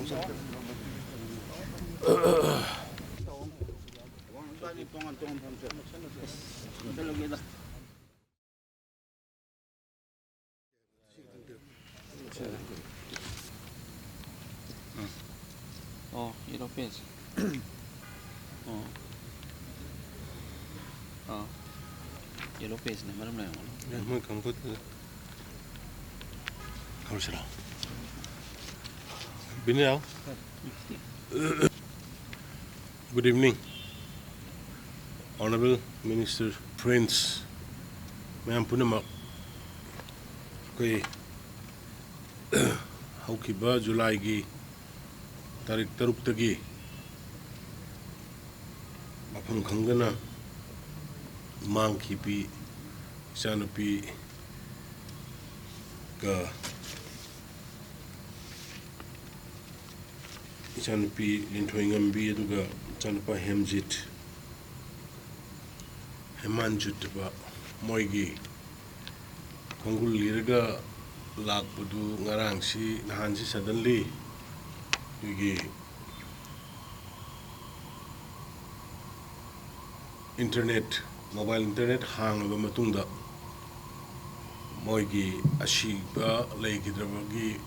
Oh, yellow page. Oh. Oh. Yellow page ne maram na yun. Mo kam ko. Kausira. Binyaw. Good evening, Honorable Minister Prince. Mayam punamak kay haukiba July gi tarik taruk tagi mafam khangana mang khipi sanupi ka sanupi linthoingambi aduga sanupa hemjit hemanjut ba moigi khongul liraga lakpudu ngarang si nahan si suddenly yugi internet mobile internet hang ba matungda moigi ashiba leigidrabagi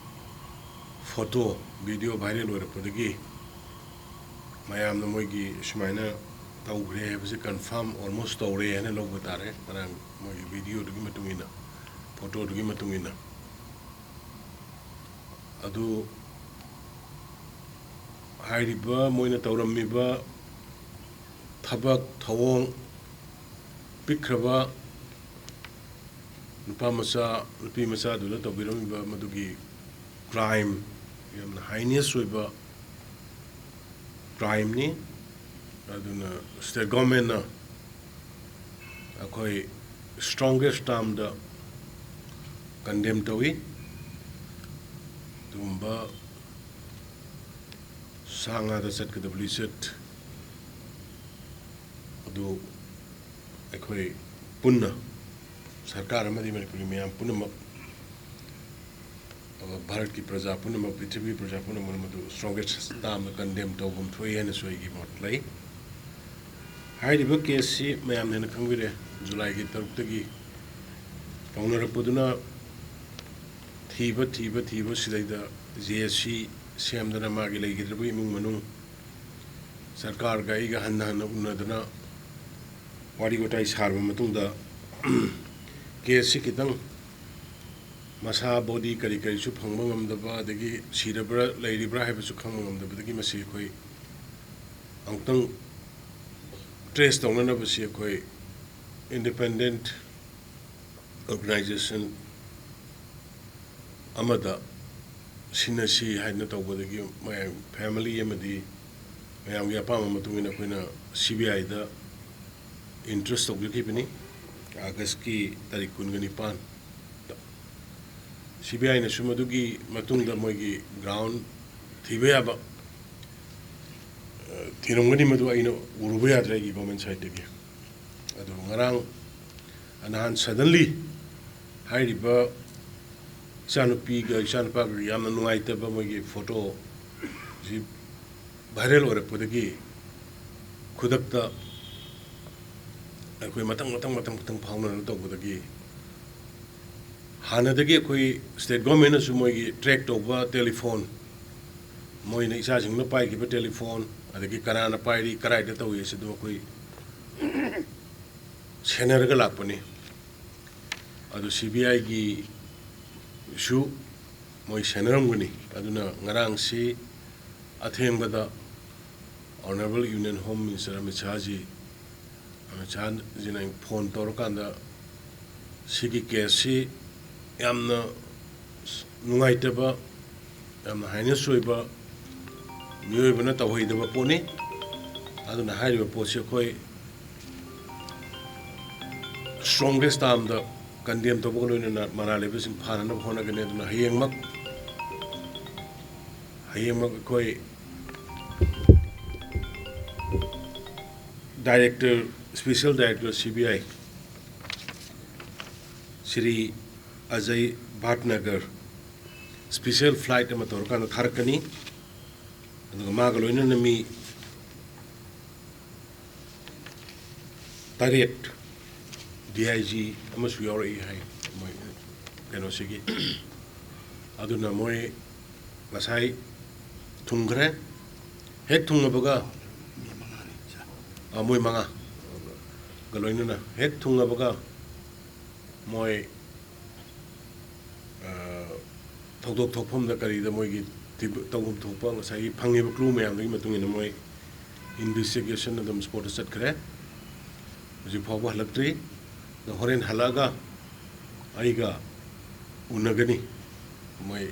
photo video viral orapodagi mayam na moigi shmaina tawre basi confirm almost tawre ane log batare parang moigi video dugi matungina photo dugi matungina adu hairiba moina tawrammiba thabak thawong pikraba nupa masa nupi masa dula tawbiramiba madugi crime yamna heinous oiba crime ni aduna state government na akoi strongest term da condemn tawi tumba sanga da set kada set adu akoi punna sarkar amadi manipuri miyam punna Bharat की प्रजा पुनः पृथ्वी प्रजा पुनः मधु strongest ताम condemn तौगम थोयन सोईगी मोटलाई हाइरिब केसी मयाम ने खंगिरे जुलाई की तरुक्तगी तौनरपुदुना थीब सिदैदा जेसी सेमदना मागी लेगिद्रब इमुंग मनुंग सरकार गा इगा हन्ना उन्नदना वारी गोटाई सारब मतुंगदा केसी कितंग masa body kari kari su phangba ngamdaba adagi sirabra lairibra haiba su khangba ngamdaba adagi masi khoi angtang trace tawna basi khoi independent organization amada sinasi haina tawbadagi my family amadi mayam gi apama matungina khoina CBI da interest tawgibini August ki tarik 19 CBI na sumadugi matungda moigi ground thibeyaba thirongani madu aina uruba yadra gi government side degi adu ngarang anahan suddenly hairiba sanupi ga sanpa yamna nuaita ba moigi photo ji viral ore podagi khudakta akoi matang phawna to podagi हानदगी कोई state government सुमोगी track तोबा telephone मोइने इसाजिंग न पाइगिबा telephone अदगी कराना पाइरी कराइदा तौये सिदो कोई सेनरगा लापनी अदु CBI की issue मोइ सेनरमगनी अदुना ngarang si अथेंगबदा honourable union home minister Amit Shah ji जिना फोन तौरकांदा सिगी केसी yamna nungaitaba yamna haina soiba mioibana tawhaidaba poni aduna hairiba posi khoi strongest term da condemn to bogno na manale bisin phana na hona gane aduna hayengmak khoi director special director CBI Shri Ajay Bhatnagar special flight ma torkana tharkani aduga maga loinana mi taret DIG amasu yauri hai moi keno sigi aduna moi ngasai thungre het thungabaga moi manga galoinana het thungabaga moi thokdok thokphom da kari da moi gi tawum thokpa ngasai phangiba clue mayam dagi matungina moi investigation adum sport sat khare ji phawba halakri da horen halaga aiga unagani moi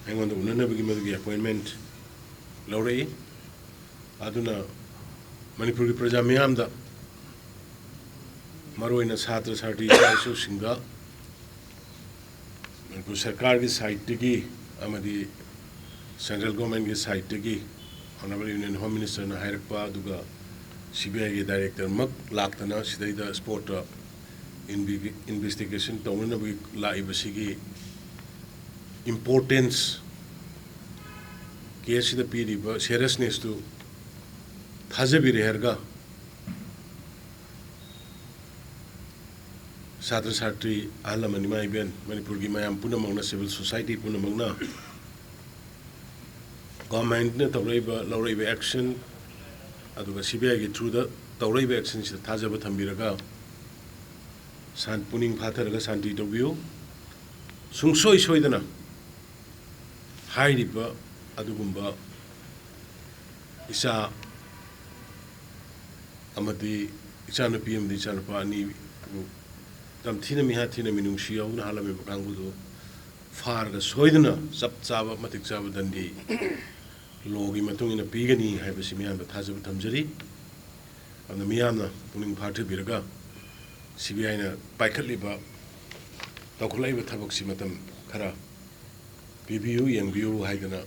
aingonda unana bagi madagi appointment laurei aduna Manipur ki praja mayam da maroina satra sarti su singa Manipur sarkar ki side tagi amadi central government ki side tagi honorable union home minister na hairakpa aduga CBI ki director mak laktana sidaida sport investigation tawna bi laiba sigi importance case da piriba seriousness to thajabire herga Satra Satri Alamani Maiben, Manipur Gimayam Punamana civil society Punamana government Taureba Laureba action Aduga CBI through the Taureba actions the Tajaba Tambiraga San Puning Pataraga Santi W Sung Soy Soidana Hairiba Adugumba Isa Amadi Isana PM the Chanapani tam thina mi ha thina minung shiya una hala me bakang bu far ga soidna sab chaba matik chaba dandi logi matung ina pigani hai basi miyam ba thajab thamjari amna miyam na puning phathe biraga CBI na paikhatli ba takulai ba thabak si matam khara PBU yang biu hai gana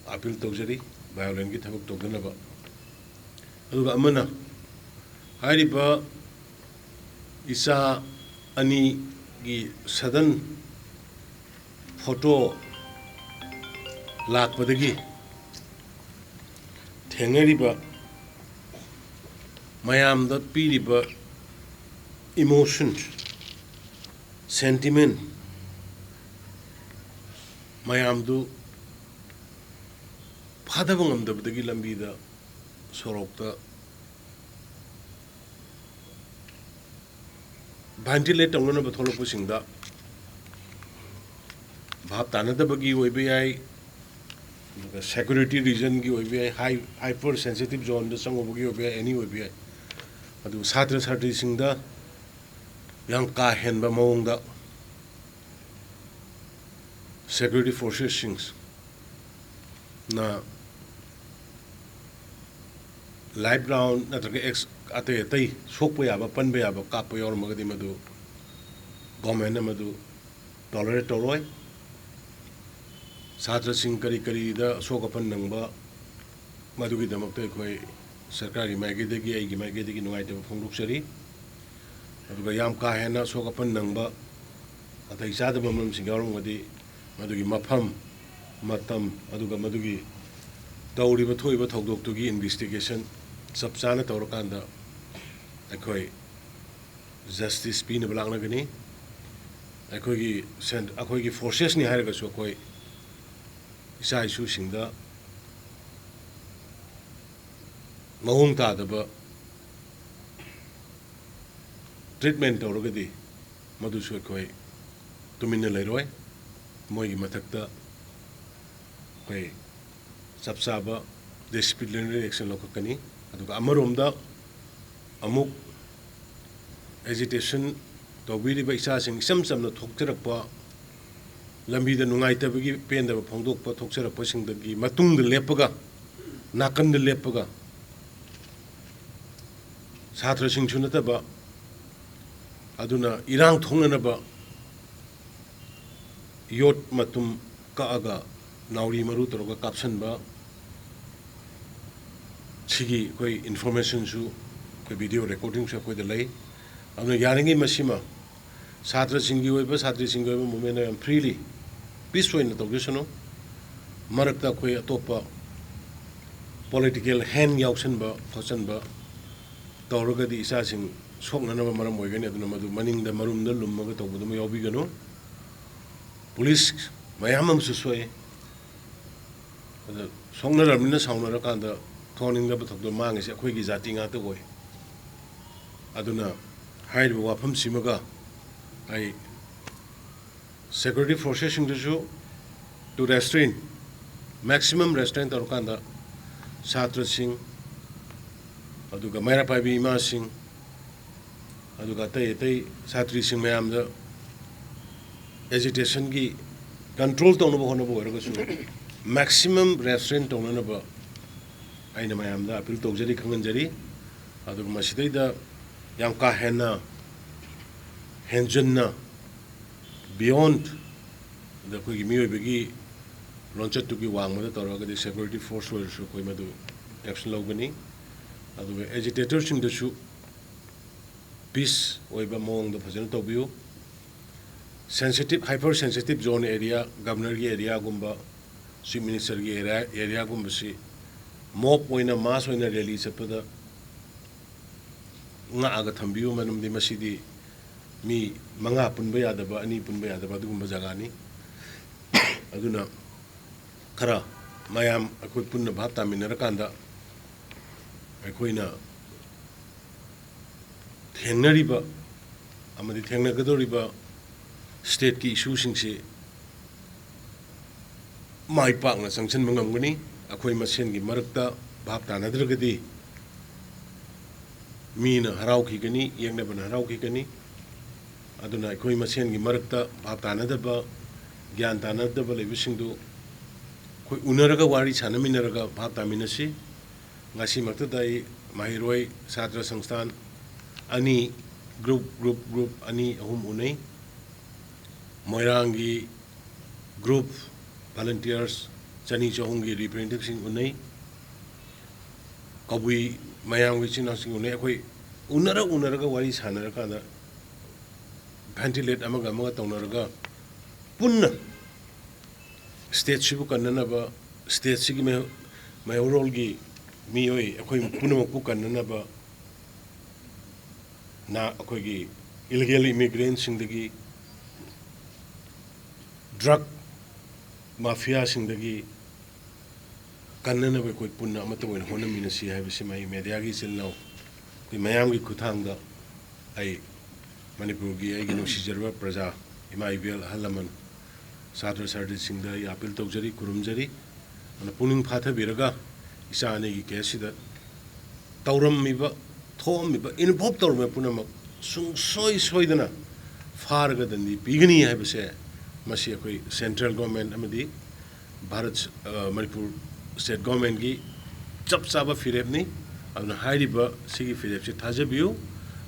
appeal tawjari violent ki thabak tawdana ba aduga amana hari ba isa ani gi sadan photo lakpadagi thengariba mayam da piriba emotion sentiment mayam du phadabangam dabdagi lambi da sorokta ventilate on the Tholo pushing the Bhaptana the Bagi OBI security region give hyper sensitive zone the song of OBI any OBI. But the Satra Sati sing the young Ka Henba Mong the security forces sings. Na live ground na ex ate tai sokpa ya ba panbe ya ba kappa yor magadi madu government madu tolerate toloi satra sing kari kari da sokapan nangba madu gi damak te khoi sarkari maige de gi ai gi maige de gi nuai te phongluk sari aduga yam ka hena sokapan nangba atai sada mamam singaur ngadi madu gi mafam matam aduga madu gi dauri ba thoi ba thokdok tu gi investigation Sapsana Torokanda, Akoi justice Pina Blagnagani, Akoi sent Akoi forces ni Haragas Okoi Isai Susing the Mahung Tadaba treatment Torogadi, Madusua Koi, Tumina Leroy, Mogi Matakta, Koi Sapsaba, disciplinary action Lokakani. Amarumda amuk agitation to be by sing some the Tokterapa Lambi the Nungaita Bigi Pen the Pondok Toxera pushing the Matung the Lepaga Nakan the Lepaga Satra Sing Chunataba Aduna Irang Tonganaba Yot Matum Kaaga Nauri Marutoga Kapsanba Chigi koi information su koi video recording su koi delay amna yaringi masima satra singi oiba satri singi oiba moment am freely peaceful na togishano marakta koi atopa political hand yaushanba khochanba tawragadi isasing soknanaba maram oigani aduna madu maningda marumda lummaga tawbudum yawbigano police mayamam susoi ada soknaramina saunara thoning ba thokdo mangise akhoi gi jati nga to goi aduna hairiba wafam simaga ai security forces sing to restrain maximum restraint tarukanda Satra Singh, aduga Maira Paibi Ima Singh, aduga Tay Satri Singh Mayam the agitation gi control to no maximum restraint to no aina Mayam the appeal to Jari Kanganjari, aduga Masidai the Yanka Henna Henjana beyond the Kugimi Bigi. Launched to be one with the security force will show action logani. Other agitators in the shoe peace over among the president of you. Sensitive, hypersensitive zone area, governor area gumba, chief minister area gumbasi, mob when a mass when a release of the Nagatambu, Manum de Masidi, me, Manga Punbaya, the Bani Punbaya, the Badumba Zagani. Aduna. Kara mayam akoi punna bhap taminnarakanda aikoina thengnariba amadi thengnagadoriba state ki issue singse mai pakna sanction mangamgani akoi masen gi marakta bhap tanadragadi mina harauki gani yengna bana harauki gani aduna akoi masen gi marakta bhap tanadaba gyan tanadaba lebisingdu koi unaraga wari chanaminaraga bhap taminasi ngasi maktadai mahiroi satra sangstan ani group ani ahum unai moirangi group volunteers chani chahungi representatives sing unai kabui mayangi china sing unai koi unaraga wari chanaraga da ventilate amaga taunaraga punna state shibu kannanaba state sigi mayorol gi miyoi akoi punamak pu kannanaba na akoi gi illegal immigrants singdagi drug mafia singdagi kannanaba koi punna amata boina honaminasi haibisi mai media gi silnaw ki mayam gi kuthangda ai Manipur gi ai gi nusijarwa praja ima ibel halaman Satra Sardi Singh the appeal to Jari Kurumjari and a pulling Pata Viraga Isani Kesida Tauram Miba Tom Miba in Pop Torma Punama soidana farga than the Pigani have say Masiakoi central government Amadi Bharat Manipur state government gi Chap Saba Firebni and a high river Sigi Philip Tajabu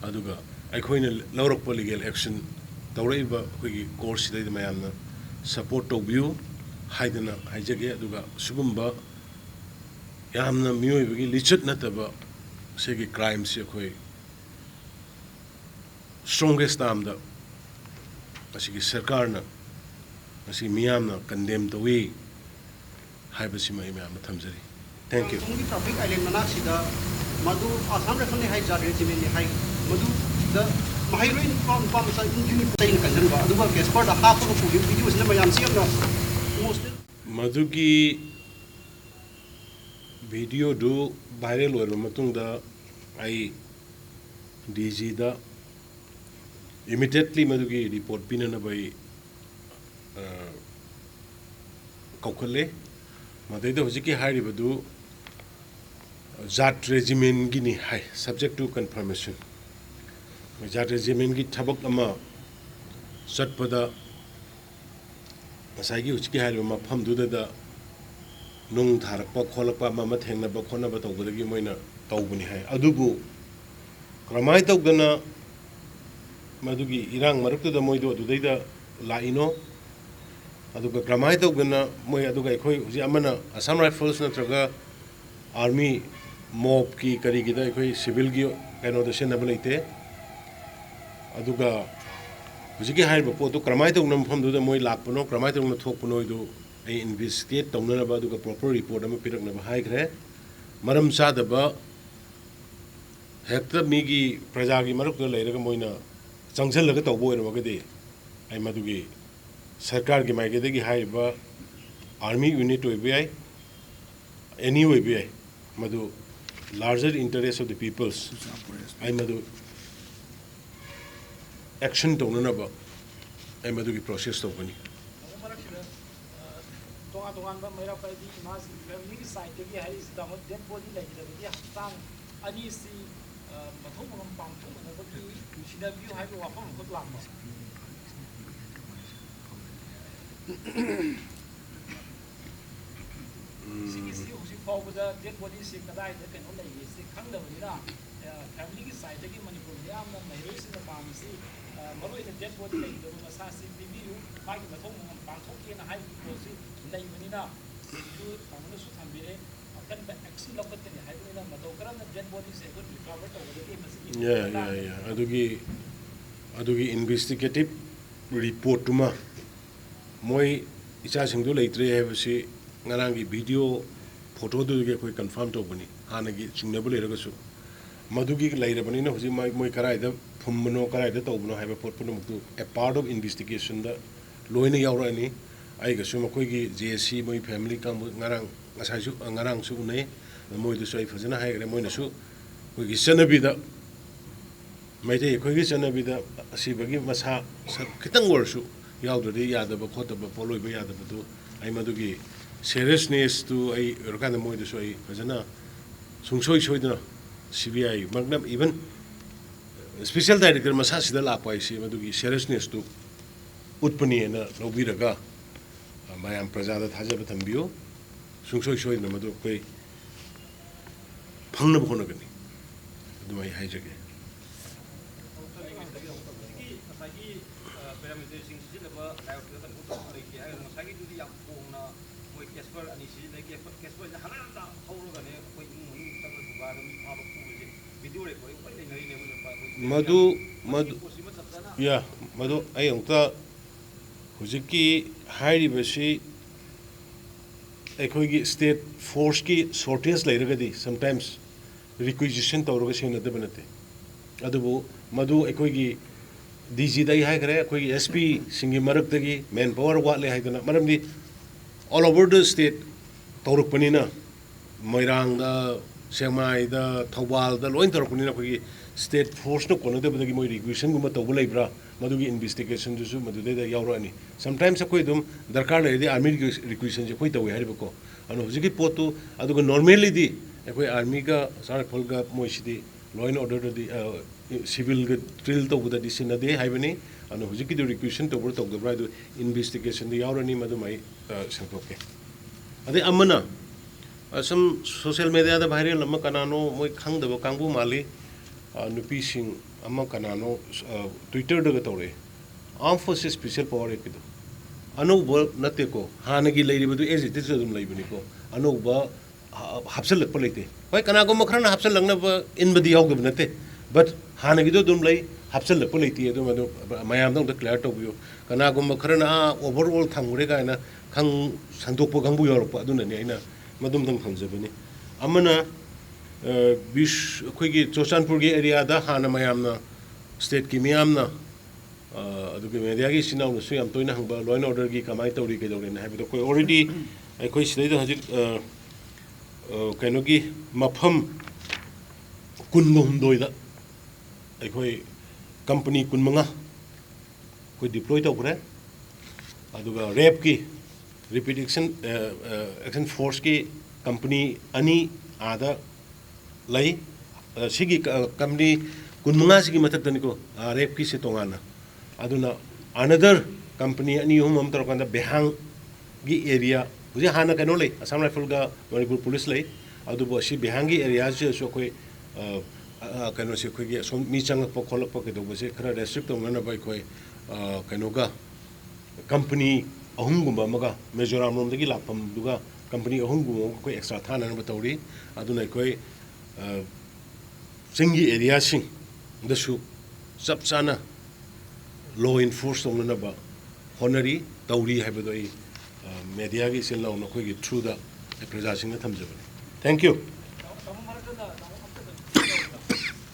Aduga Ikoina Laurok legal action Taureba course the Mayana support to view haidana haijage aduga sugumba yamna miyoy bagi lichat nataba segi crimes se khoi strongest amda asigi sarkar na asi miyamna condemn to we haibasi mai miyam thamjari thank you topic island manasida madu asam refund hai jar regime ni hai madu the Mahirin from Pamsa Union Kanjamba, the work is part of half of the videos in the Mayam Siam. Maduki video do viral or Matunda I DG the immediately Maduki report Pinana by Kokale Madeda Hosiki Hari Badu Zat regimen Guinea High subject to confirmation. That regime gi thabak ama satpada asagi uchki halu ma phamdu da nung tharakpa kholakpa ma thengna ba khona ba tawbadagi moina tawbuni hai adubu kramai tawdana madugi irang marakta da moido adudaida laino aduga kramai tawdana moi aduga khoi uji amana Assam Rifles natraga army mob ki kari gi da khoi civil gi kaino da senna balaite aduga hujiki haiba poto kramai to nam pham du moi lakpano kramai to na thokpano do ai investigate tawna ba aduga proper report am pirak na ba hai gre maram sadaba hekta migi prajagi maruk to leiraga moina changchal laga tawbo ero magade ai madugi sarkar gi maigede gi haiba army unit oibai any oibai madu larger interest of the peoples ai madu action to na ba ai madu gi process to bani tongan ba mera pa di mas family side gi hai is da mo dead body like da gi hastang ani si mathong ngam pam thong na ba ki sida view hai wa phang khot lam ba si usi fo ba dead body si kadai da ken on lai si khang da ni na family gi side gi manipur ya am na mai ro si na pam si maroi na dead body lai da ma sa si view ma gi mathong ngam pam thong ki na hai ko si lai bani na su pamna su thambire akan ba action lokat ni hai bani na mato karam na dead body se ko recover to ga ke masi yeah adugi investigative report tuma moi icha singdu leitre hai basi ngarangi video photo du ge koi confirm to bani hanagi chingnabu leiraga su madugi leira bani na hoji moi karai da phumno karai da to bno hai ba pot puno muktu a part of investigation da loina yaura ni ai ga su makoi gi JSC moi family kam ngarang ngasai su ngarang su nei moi du sai fajana hai ga moi na su koi gi sanabi da mai te koi gi sanabi da asi bagi masa kitang wor su yaudra de yada ba khota ba poloi ba yada ba du ai madugi seriousness to ai rokana moi du su ai fajana sungsoi soi da CBI magnam even special director masa sida la pai si madugi seriousness to utpani na lobiraga mayam prajada thajaba thambio sungsoi soi na madu koi phangna bkhona gani dumai haijage madu ya madu ai ongta hujiki hairi basi ekhoigi state force ki shortage lairagadi sometimes requisition tawraga sena da banate adubu madu ekhoigi DG dai hai kare ekhoigi SP singi marak tagi manpower wa le haidana maramdi all over the state tawrak panina moirang da semai da thawal da loin tawrak panina ekhoigi state force no kono da badagi moi requisition guma tawbu laibra madugi investigation jusu madude da yaurani sometimes akoi dum darkar le di army requisition je koi tawi haribako anu hujiki potu aduga normally di ekoi army ga sar pholga moi sidi law and order di civil ga drill to buda di sinade haibani anu hujiki di requisition to bur to ga bra du investigation di yaurani madu mai sankoke ade amana some social media da viral lamma kanano moi khang da kangbu mali nupi sing amma kanano Twitter daga tawre armed forces special power ekido anuba nate ko hanagi leiri badu ezite dum leibani ko anuba hapsal lakpa leite hoi kana go makrana hapsal langna ba in badi yaw gab nate but hanagi do dum lei hapsal lakpa leite do madu mayam dong declare to biyo kana go makrana overall thangure ga na khang sandokpo gangbu yorpa aduna ni aina madum dang thamjabani amana bish khoigi Chochanpur gi area da hana mayamna state ki miyamna adugi media gi sinaw no suyam toina hangba law and order gi kamai tawri ke dawre na habi koi already koi sidai da hajik kaino gi mafam kunmo hundoi da koi company kunmanga koi deploy tawre aduga rep ki repeat action force ki company ani ada lai sigi company kunmanga sigi matak taniko rep ki se tongana aduna another company ani hum am tarkanda behang gi area buji hana kano lai Assam Rifle ga Manipur police lai adu bo si behang gi area je so koi kano se koi gi som mi chang po kholak po ke do se khara restrict tongana bai koi kano ga company ahum gumba maga Mizoram rom dagi lapam duga company ahum gumba koi extra thana na batawri aduna koi singi area sing dasu sab sana law enforcement na ba honori tawri habado I media gi sin law na koi gi through the presentation na thamjabani thank you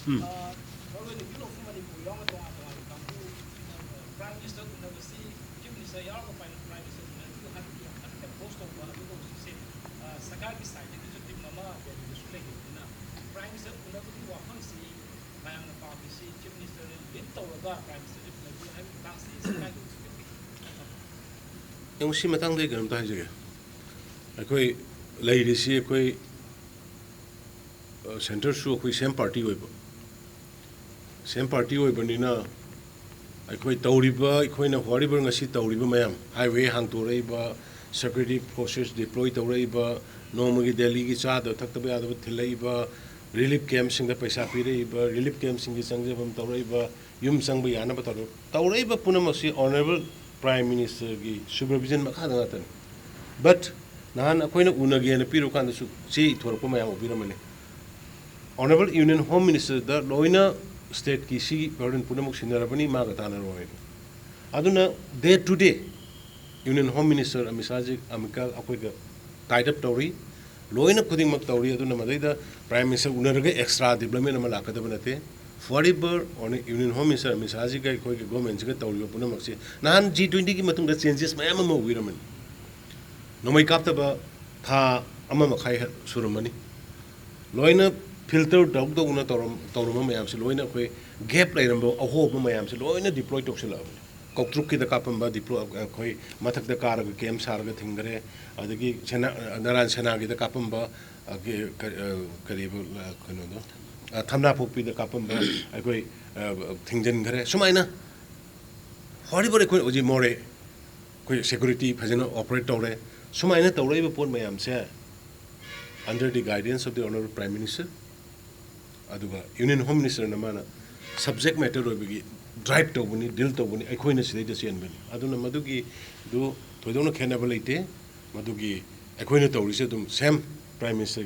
Probably the of Manipur, young to Prime Minister to never see, Jim is a young Prime Minister to have a post of one of those who say, Sakaki side, it is a big mama that is related. Prime Minister to never do a fancy, my own party, Jim Minister, little about Prime Minister, if you have fancy, Sakaki. Yung si matang day ganun tayo sige. Ako'y lady si ako'y center su ako'y same party hoy ba. Same party hoy ba nina ako'y tauriba ako'y na hwariba ngasi tauriba mayam highway hang turay ba security forces deploy turay ba nomagi Delhi gi chada thaktabe adaba thilai ba relief camp sing da paisa pirai ba relief camp sing gi sangje bam turay ba yum sang ba yana ba turay ba punamasi honorable Prime Minister की supervision में खाना आता है, but नान कोई ना उन्नगे न पीरो कांड सु ची थोड़ा को मैं यहाँ उबीरा मने, Honorable Union Home Minister दा लोइना state की सी बर्डन पुणे मुख सिंदरा बनी माँ का ताना रोए, अदुना day to day Union Home Minister अमिसाजिक Amika अकोई का tied up तौरी, लोइना खुदिंग मक तौरी अदुना मदे दा Prime Minister उन्नगे extra development नमला locker दबनते forever on Union Home Minister Misaji ka koi ke government ka tawli puna maksi nahan G20 ki matung da changes mayam ma wiraman nomai kapta ba tha ama makhai surumani loina filter dog dog na tawruma mayam se loina koi gap lai rambo aho ma mayam se loina deploy toksila koktruk ki da kapam ba deploy koi mathak da kar ga kem sar ga thingare adagi chena naran chena gi da kapam ba karibu kono do Thamna Popi the Kapam, I go Thingjan Gare, Sumaina. Horrible Oji More, security, Pazino operator, Sumaina, the Rave upon my amsa under the guidance of the Honorable Prime Minister, Aduba, Union Home Minister Namana, subject matter will be drive to Buni, Dil to Buni, Equinus latest and Aduna Madugi do Todono Canabalite, Madugi, Equinator, Sam Prime Minister.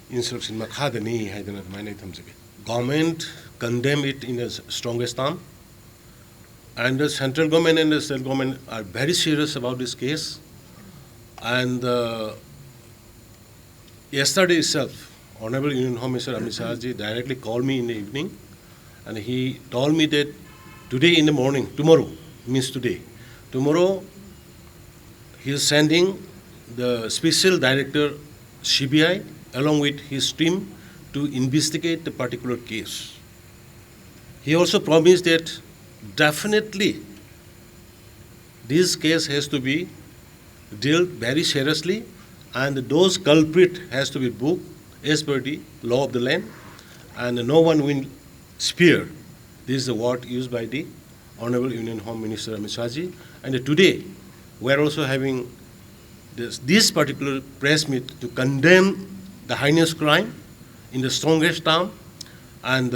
Instruction Makadani had an admin. Government condemn it in the strongest term, and the central government and the state government are very serious about this case. And yesterday itself, Honorable Union Home Minister Amit Shahji directly called me in the evening, and he told me that today in the morning, tomorrow means today, tomorrow he is sending the special director CBI along with his team to investigate the particular case. He also promised that definitely this case has to be dealt very seriously and those culprit has to be booked as per the law of the land and no one will spare. This is the word used by the Honorable Union Home Minister Amit Shahji. And today we are also having this particular press meet to condemn the heinous crime in the strongest term, and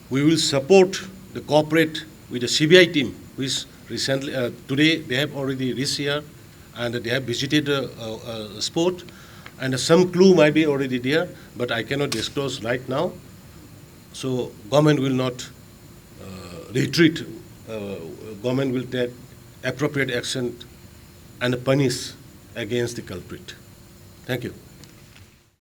we will support the cooperate with the CBI team, which recently, today they have already reached here and they have visited the spot, and some clue might be already there, but I cannot disclose right now. So government will not retreat. Government will take appropriate action and punish against the culprit. Thank you.